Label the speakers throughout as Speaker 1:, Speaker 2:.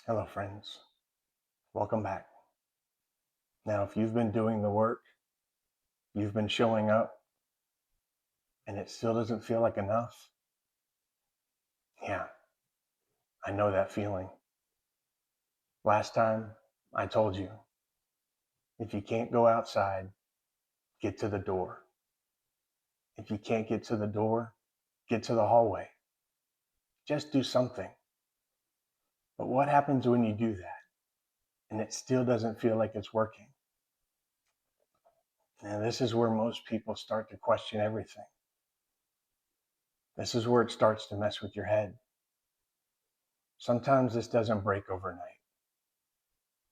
Speaker 1: Hello, friends. Welcome back. Now, if you've been doing the work, you've been showing up, and it still doesn't feel like enough, yeah, I know that feeling. Last time, I told you, if you can't go outside, get to the door. If you can't get to the door, get to the hallway. Just do something. But what happens when you do that, and it still doesn't feel like it's working? And this is where most people start to question everything. This is where it starts to mess with your head. Sometimes this doesn't break overnight.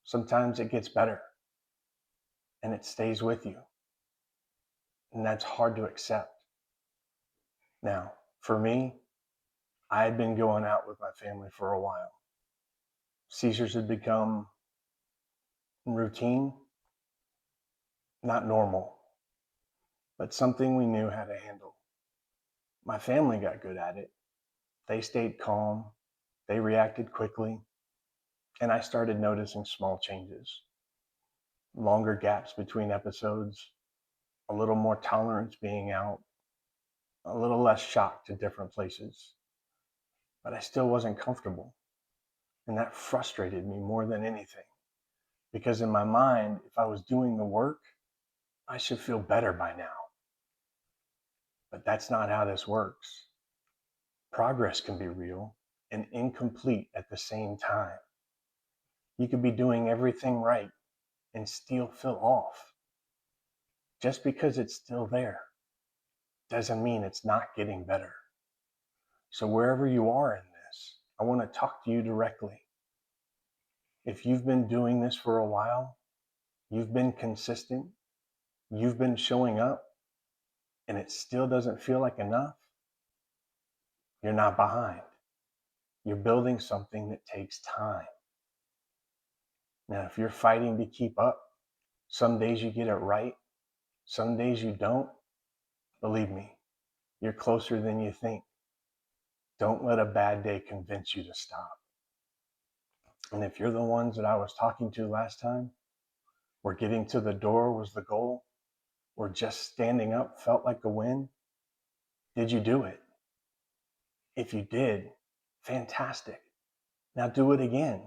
Speaker 1: Sometimes it gets better and it stays with you. And that's hard to accept. Now, for me, I had been going out with my family for a while. Seizures had become routine, not normal, but something we knew how to handle. My family got good at it. They stayed calm, they reacted quickly, and I started noticing small changes. Longer gaps between episodes, a little more tolerance being out, a little less shock to different places. But I still wasn't comfortable. And that frustrated me more than anything. Because in my mind, if I was doing the work, I should feel better by now. But that's not how this works. Progress can be real and incomplete at the same time. You could be doing everything right and still feel off. Just because it's still there doesn't mean it's not getting better. So wherever you are in this, I want to talk to you directly. If you've been doing this for a while, you've been consistent, you've been showing up, and it still doesn't feel like enough, you're not behind. You're building something that takes time. Now, if you're fighting to keep up, some days you get it right, some days you don't, believe me, you're closer than you think. Don't let a bad day convince you to stop. And if you're the ones that I was talking to last time, where getting to the door was the goal, or just standing up felt like a win, did you do it? If you did, fantastic. Now do it again.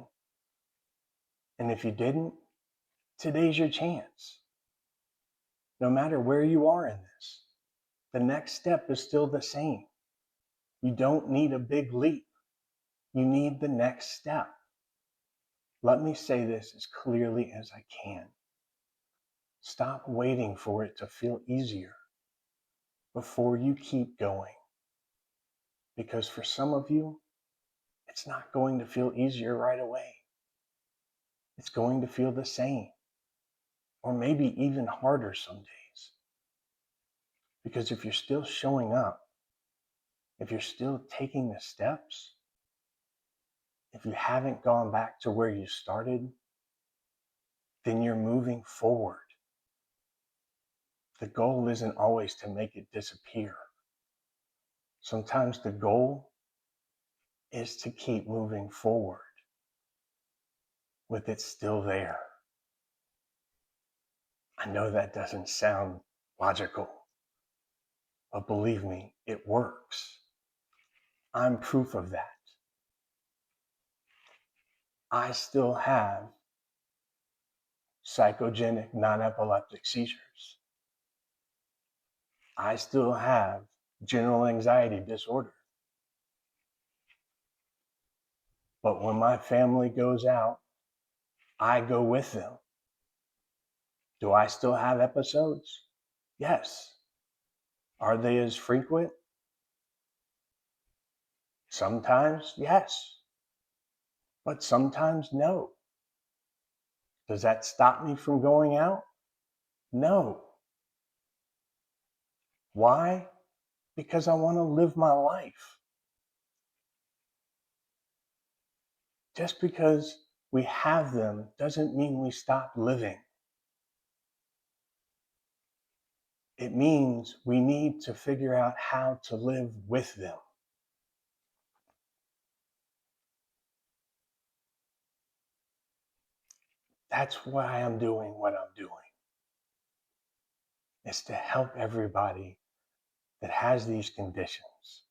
Speaker 1: And if you didn't, today's your chance. No matter where you are in this, the next step is still the same. You don't need a big leap. You need the next step. Let me say this as clearly as I can. Stop waiting for it to feel easier before you keep going. Because for some of you, it's not going to feel easier right away. It's going to feel the same, or maybe even harder some days. Because if you're still showing up, if you're still taking the steps, if you haven't gone back to where you started, then you're moving forward. The goal isn't always to make it disappear. Sometimes the goal is to keep moving forward with it still there. I know that doesn't sound logical, but believe me, it works. I'm proof of that. I still have psychogenic non-epileptic seizures. I still have general anxiety disorder. But when my family goes out, I go with them. Do I still have episodes? Yes. Are they as frequent? Sometimes, yes. But sometimes, no. Does that stop me from going out? No. Why? Because I want to live my life. Just because we have them doesn't mean we stop living. It means we need to figure out how to live with them. That's why I'm doing what I'm doing. It's to help everybody that has these conditions.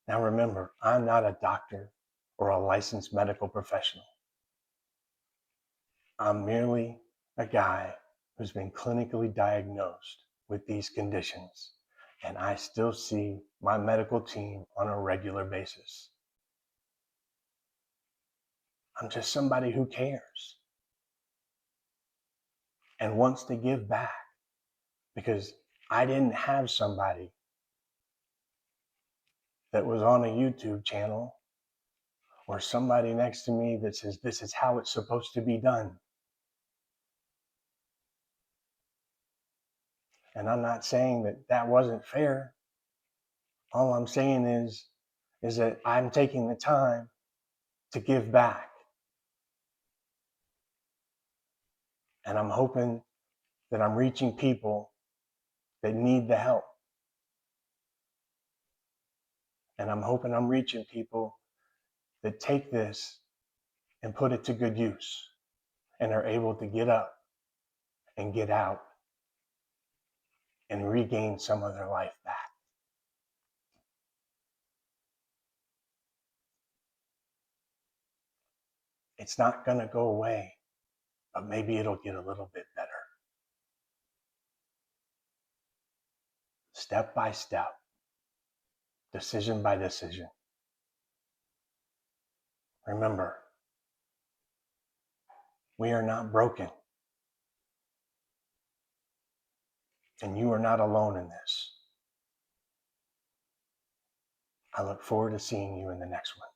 Speaker 1: Now remember, I'm not a doctor or a licensed medical professional. I'm merely a guy who's been clinically diagnosed with these conditions, and I still see my medical team on a regular basis. I'm just somebody who cares and wants to give back because I didn't have somebody that was on a YouTube channel or somebody next to me that says this is how it's supposed to be done. And I'm not saying that that wasn't fair. All I'm saying is that I'm taking the time to give back. And I'm hoping that I'm reaching people that need the help. And I'm hoping I'm reaching people that take this and put it to good use and are able to get up and get out and regain some of their life back. It's not going to go away, but maybe it'll get a little bit better. Step by step, decision by decision. Remember, we are not broken, and you are not alone in this. I look forward to seeing you in the next one.